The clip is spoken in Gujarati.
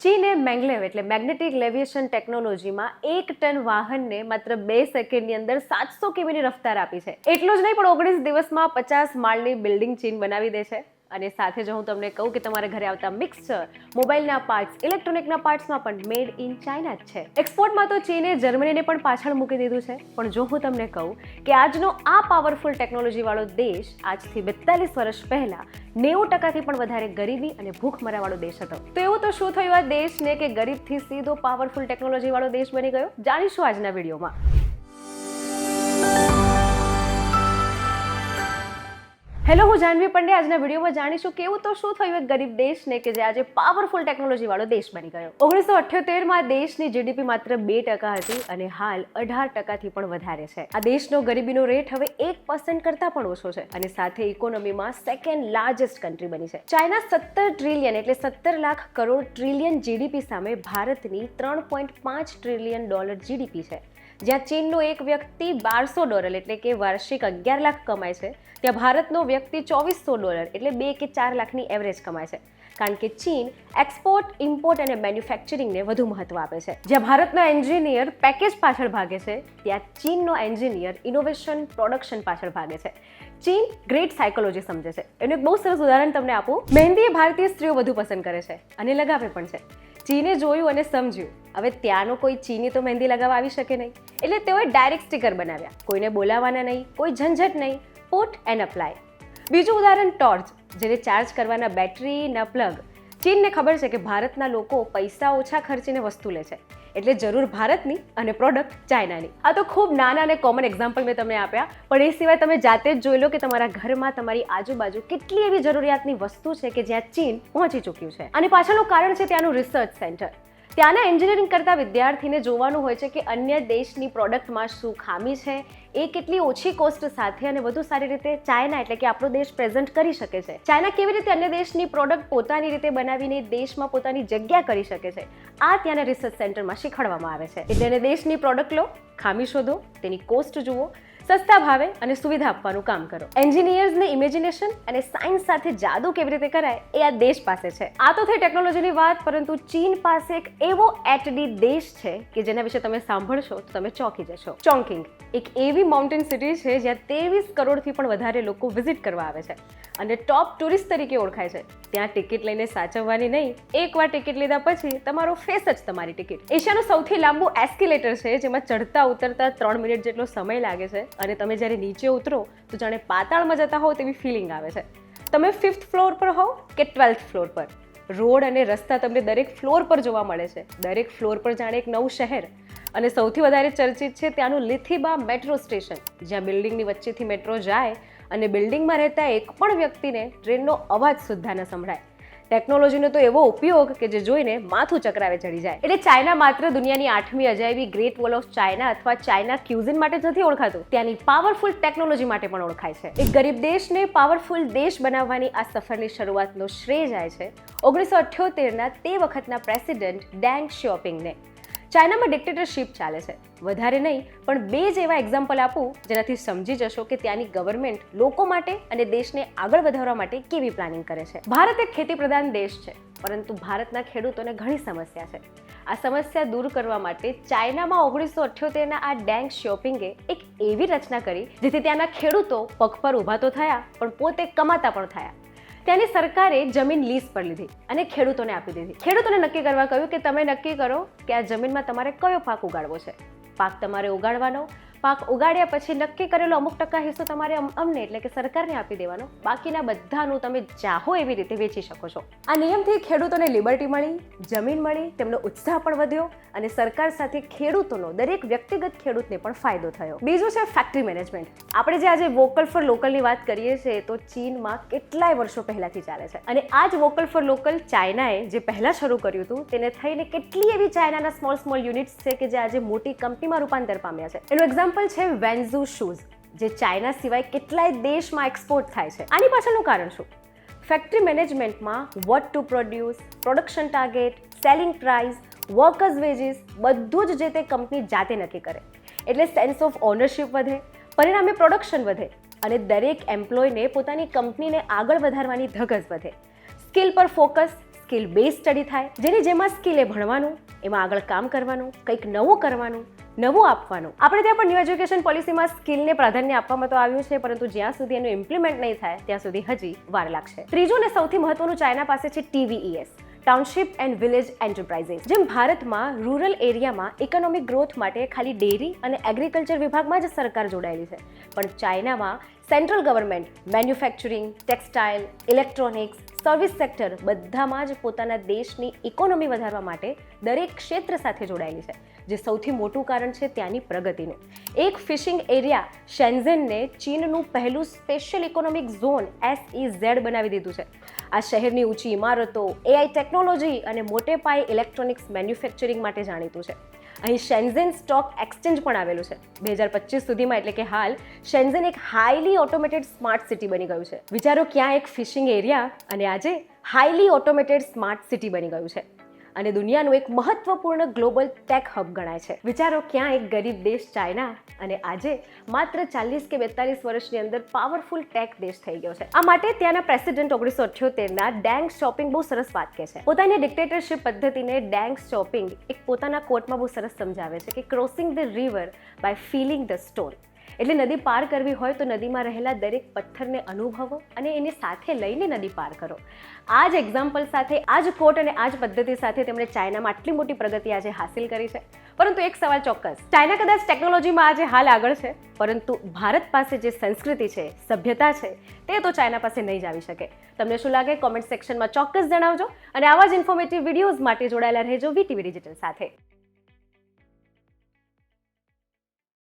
ચીને મેંગલેવ એટલે મેગ્નેટિક લેવિએશન ટેકનોલોજીમાં 1 ટન વાહનને માત્ર 2 સેકન્ડની અંદર 700 કિમીની રફતાર આપી છે. એટલું જ નહીં પણ 19 દિવસમાં 50 માળની બિલ્ડિંગ ચીન બનાવી દે છે. અને સાથે જો હું તમને કહું કે તમારા ઘરે આવતા મિક્સચર, મોબાઈલના પાર્ટ્સ, ઇલેક્ટ્રોનિકના પાર્ટ્સમાં પણ મેડ ઇન ચાઇના જ છે. એક્સપોર્ટમાં તો ચીને જર્મનીને પણ પાછળ મૂકી દીધું છે. પણ જો હું તમને કહું કે આજનો આ પાવરફુલ ટેકનોલોજીવાળો દેશ આજથી 42 વર્ષ પહેલા 90% પણ વધારે ગરીબી અને ભૂખમરાવાળો દેશ હતો. તો એવું તો શું થયું આ દેશને કે ગરીબથી સીધો પાવરફુલ ટેકનોલોજીવાળો દેશ બની ગયો? જાણીશું આજના વિડીયોમાં. હેલો, હું જાનવી પંડ્યા. આજના વિડીયોમાં જાણીશું કે એવું તો શું થયું એક ગરીબ દેશને કે જે આજે પાવરફુલ ટેકનોલોજીવાળો દેશ બની ગયો. 1978માં દેશની જીડીપી માત્ર 2% હતી અને હાલ 18%થી પણ વધારે છે. આ દેશનો ગરીબીનો રેટ હવે 1% કરતાં પણ ઓછો છે અને સાથે ઇકોનોમીમાં સેકન્ડ લાર્જેસ્ટ કન્ટ્રી બની છે. ચાઇના 17 ટ્રિલિયન એટલે 17 લાખ કરોડ ટ્રિલિયન જીડીપી સામે ભારતની $3.5 ટ્રિલિયન જીડીપી છે. જ્યાં ચીનનો એક વ્યક્તિ $1200 એટલે કે વાર્ષિક 11 લાખ કમાય છે, ત્યાં ભારતનો વ્યક્તિ $2400 એટલે 2 કે 4 લાખની એવરેજ કમાય છે. કારણ કે ચીન એક્સપોર્ટ, ઇમ્પોર્ટ અને મેન્યુફેક્ચરિંગને વધુ મહત્વ આપે છે. જ્યાં ભારતનો એન્જિનિયર પેકેજ પાછળ ભાગે છે, ત્યાં ચીનનો એન્જિનિયર ઇનોવેશન, પ્રોડક્શન પાછળ ભાગે છે. ચીન ગ્રેટ સાયકોલોજી સમજે છે. એનું એક બહુ સરસ ઉદાહરણ તમને આપું. મહેંદી એ ભારતીય સ્ત્રીઓ વધુ પસંદ કરે છે અને લગાવે પણ છે. ચીને જોયું અને સમજ્યું હવે ત્યાંનો કોઈ ચીની તો મહેંદી લગાવવા આવી શકે નહીં, એટલે તેઓએ ડાયરેક્ટ સ્ટીકર બનાવ્યા. કોઈને બોલાવવાના નહીં, કોઈ ઝંઝટ નહીં, પુટ એન્ડ અપ્લાય. બીજું ઉદાહરણ ટોર્ચ, જેને ચાર્જ કરવાના બેટરી ના પ્લગ. ચીનને ખબર છે કે ભારતના લોકો પૈસા ઓછા ખર્ચીને વસ્તુ લે છે, એટલે જરૂર ભારતની અને પ્રોડક્ટ ચાઇનાની. આ તો ખૂબ નાના અને કોમન એક્ઝામ્પલ મેં તમને આપ્યા, પણ એ સિવાય તમે જાતે જ જોઈ લો કે તમારા ઘરમાં, તમારી આજુબાજુ કેટલી એવી જરૂરિયાતની વસ્તુ છે કે જ્યાં ચીન પહોંચી ચૂક્યું છે. અને પાછળનું કારણ છે ત્યાંનું રિસર્ચ સેન્ટર. ત્યાંના એન્જિનિયરિંગ કરતા વિદ્યાર્થીને જોવાનું હોય છે કે અન્ય દેશની પ્રોડક્ટમાં શું ખામી છે, એ કેટલી ઓછી કોસ્ટ સાથે અને વધુ સારી રીતે ચાઇના એટલે કે આપણો દેશ પ્રેઝન્ટ કરી શકે છે. ચાઇના કેવી રીતે અન્ય દેશની પ્રોડક્ટ પોતાની રીતે બનાવીને દેશમાં પોતાની જગ્યા કરી શકે છે, આ ત્યાંના રિસર્ચ સેન્ટરમાં શીખવાડવામાં આવે છે. એટલે દેશની પ્રોડક્ટ લો, ખામી શોધો, તેની કોસ્ટ જુઓ, સસ્તા ભાવે અને સુવિધા આપવાનું કામ કરો. એન્જિનિયર્સને ઇમેજિનેશન અને સાયન્સ સાથે જાદુ કેવી રીતે કરાય એ આ દેશ પાસે છે. આ તો થઈ ટેકનોલોજીની વાત, પરંતુ ચીન પાસે એક એવો એટડી દેશ છે કે જેના વિશે તમે સાંભળશો તો તમે ચોંકી જશો. ચોંકિંગ એક એવી માઉન્ટેન સિટી છે જ્યાં 23 કરોડથી પણ વધારે લોકો વિઝિટ કરવા આવે છે અને ટોપ ટુરિસ્ટ તરીકે ઓળખાય છે. ત્યાં ટિકિટ લઈને સાચવવાની નહીં, એકવાર ટિકિટ લીધા પછી તમારો ફેસ જ તમારી ટિકિટ. એશિયાનું સૌથી લાંબુ એસ્કેલેટર છે, જેમાં ચડતા ઉતરતા 3 મિનિટ જેટલો સમય લાગે છે અને તમે જ્યારે નીચે ઉતરો તો જાણે પાતાળમાં જતા હોવ તેવી ફિલિંગ આવે છે. તમે 5th ફ્લોર પર હોવ કે 12th ફ્લોર પર, રોડ અને રસ્તા તમને દરેક ફ્લોર પર જોવા મળે છે. દરેક ફ્લોર પર જાણે એક નવું શહેર. અને સૌથી વધારે ચર્ચિત છે ત્યાંનું લિથિબા મેટ્રો સ્ટેશન, જ્યાં બિલ્ડિંગની વચ્ચેથી મેટ્રો જાય અને બિલ્ડિંગમાં રહેતા એક પણ વ્યક્તિને ટ્રેનનો અવાજ સુદ્ધા ન સંભળાય. ટેકનોલોજીનો તો એવો ઉપયોગ કે જે જોઈને માથું ચક્રાવે ચડી જાય. એટલે ચાઇના માત્ર દુનિયાની 8મી અજાયબી ગ્રેટ વોલ ઓફ ચાઇના અથવા ચાઇના ક્યુઝિન માટે જ નથી ઓળખાતું, ત્યાંની પાવરફુલ ટેકનોલોજી માટે પણ ઓળખાય છે. એક ગરીબ દેશને પાવરફુલ દેશ બનાવવાની આ સફરની શરૂઆતનો શ્રેય જાય છે 1978ના તે વખતના પ્રેસિડેન્ટ ડેંગ શિયોપિંગને. ચાઇનામાં ડિક્ટેટરશિપ ચાલે છે. વધારે નહીં પણ 2 જ એવા એક્ઝામ્પલ આપું જેનાથી સમજી જશો કે ત્યાંની ગવર્મેન્ટ લોકો માટે અને દેશને આગળ વધારવા માટે કેવી પ્લાનિંગ કરે છે. ભારત એક ખેતી પ્રધાન દેશ છે, પરંતુ ભારતના ખેડૂતોને ઘણી સમસ્યા છે. આ સમસ્યા દૂર કરવા માટે ચાઇનામાં 1978ના આ ડેંગ શિયોપિંગે એક એવી રચના કરી જેથી ત્યાંના ખેડૂતો પગ પર ઊભા તો થયા પણ પોતે કમાતા પણ થયા. ત્યાંની સરકારે જમીન લીઝ પર લીધી અને ખેડૂતોને આપી દીધી. ખેડૂતોને નક્કી કરવા કહ્યું કે તમે નક્કી કરો કે આ જમીનમાં તમારે કયો પાક ઉગાડવો છે. પાક તમારે ઉગાડવાનો, પાક ઉગાડ્યા પછી નક્કી કરેલો અમુક ટકા હિસ્સો તમારે અમને એટલે કે સરકારને આપી દેવાનો, બાકીના બધાનું તમે ચાહો એવી રીતે વેચી શકો છો. આ નિયમથી ખેડૂતોને લિબર્ટી મળી, જમીન મળી, તેમનો ઉત્સાહ પણ વધ્યો અને સરકાર સાથે ખેડૂતોનો, દરેક વ્યક્તિગત ખેડૂતને પણ ફાયદો થયો. બીજું છે ફેક્ટરી મેનેજમેન્ટ. આપણે જે આજે વોકલ ફોર લોકલની વાત કરીએ છીએ તો ચીનમાં કેટલાય વર્ષો પહેલાથી ચાલે છે અને આ જ વોકલ ફોર લોકલ ચાઇનાએ જે પહેલા શરૂ કર્યું હતું તેને થઈને કેટલી એવી ચાઇનાના સ્મોલ યુનિટ્સ છે કે જે આજે મોટી કંપનીમાં રૂપાંતર પામ્યા છે. એનું એક્ઝામ્પલ છે વેન્ઝુ શૂઝ, જે ચાઇના સિવાય કેટલાય દેશમાં એક્સપોર્ટ થાય છે. આની પાછળનું કારણ શું? ફેક્ટરી મેનેજમેન્ટમાં vote to produce, production target, selling price, workers veggies બધું જ જે તે કંપની જાતે નક્કી કરે. એટલે સેન્સ ઓફ ઓનરશિપ વધે, પરિણામે પ્રોડક્શન વધે અને દરેક એમ્પ્લોયને પોતાની કંપનીને આગળ વધારવાની ધગશ વધે. સ્કિલ પર ફોકસ, સ્કિલ બેઝ સ્ટડી થાય, જેની જેમાં સ્કિલ એ ભણવાનું, એમાં આગળ કામ કરવાનું, કંઈક નવું કરવાનું, નવું આપવાનું. આપણે ત્યાં પણ ન્યૂ એજ્યુકેશન પોલિસીમાં સ્કિલને પ્રાધાન્ય આપવામાં તો આવ્યું છે, પરંતુ જ્યાં સુધી એનું ઇમ્પ્લિમેન્ટ નહીં થાય ત્યાં સુધી હજી વાર લાગશે. ત્રીજું ને સૌથી મહત્વનું ચાઇના પાસે છે TVES, township and village enterprises. જેમ ભારતમાં રૂરલ એરિયામાં ઇકોનોમિક ગ્રોથ માટે ખાલી ડેરી અને એગ્રીકલ્ચર વિભાગમાં જ સરકાર જોડાયેલી છે, પણ ચાઇનામાં central government manufacturing, textile, electronics, service sector બધામાં જ પોતાના દેશની ઇકોનોમી વધારવા માટે દરેક ક્ષેત્ર સાથે જોડાયેલી છે, જે સૌથી મોટું કારણ છે ત્યાંની પ્રગતિનું. એક ફિશિંગ એરિયા શેન્ઝેનને ચીનનું પહેલું સ્પેશિયલ ઇકોનોમિક ઝોન SEZ બનાવી દીધું છે. આ શહેરની ઊંચી ઇમારતો, AI ટેકનોલોજી અને મોટે પાયે ઇલેક્ટ્રોનિક્સ મેન્યુફેક્ચરિંગ માટે જાણીતું છે. અહીં શેન્ઝેન સ્ટોક એક્સચેન્જ પણ આવેલું છે. 2025 સુધીમાં, એટલે કે હાલ, શેન્ઝેન એક હાઈલી ઓટોમેટેડ સ્માર્ટ સિટી બની ગયું છે. વિચારો, ક્યાં એક ફિશિંગ એરિયા અને આજે હાઈલી ઓટોમેટેડ સ્માર્ટ સિટી બની ગયું છે અને દુનિયાનું એક મહત્વપૂર્ણ ગ્લોબલ ટેક હબ ગણાય છે. વિચારો, ક્યાં એક ગરીબ દેશ ચાઇના અને આજે માત્ર 40 કે 42 વર્ષની અંદર પાવરફુલ ટેક દેશ થઈ ગયો છે. આ માટે ત્યાંના પ્રેસિડેન્ટ 1978ના ડેંગ શોપિંગ બહુ સરસ વાત કહે છે. પોતાની ડિક્ટેટરશિપ પદ્ધતિને ડેંગ શોપિંગ એક પોતાના કોટમાં બહુ સરસ સમજાવે છે કે crossing the river by feeling the stone. એટલે નદી પાર કરવી હોય તો નદીમાં રહેલા દરેક પથ્થરને અનુભવો અને એની સાથે લઈને નદી પાર કરો. આ જ એક્ઝામ્પલ સાથે, આ જ કોટ અને આ જ પદ્ધતિ સાથે તેમણે ચાઇનામાં આટલી મોટી પ્રગતિ આજે હાસિલ કરી છે. પરંતુ એક સવાલ ચોક્કસ, ચાઇના કદાચ ટેકનોલોજીમાં આજે હાલ આગળ છે, પરંતુ ભારત પાસે જે સંસ્કૃતિ છે, સભ્યતા છે, તે તો ચાઇના પાસે નહીં જ આવી શકે. તમને શું લાગે? કોમેન્ટ સેક્શનમાં ચોક્કસ જણાવજો અને આવા જ ઇન્ફોર્મેટિવ વિડીયોઝ માટે જોડાયેલા રહેજો VTV ડિજિટલ સાથે.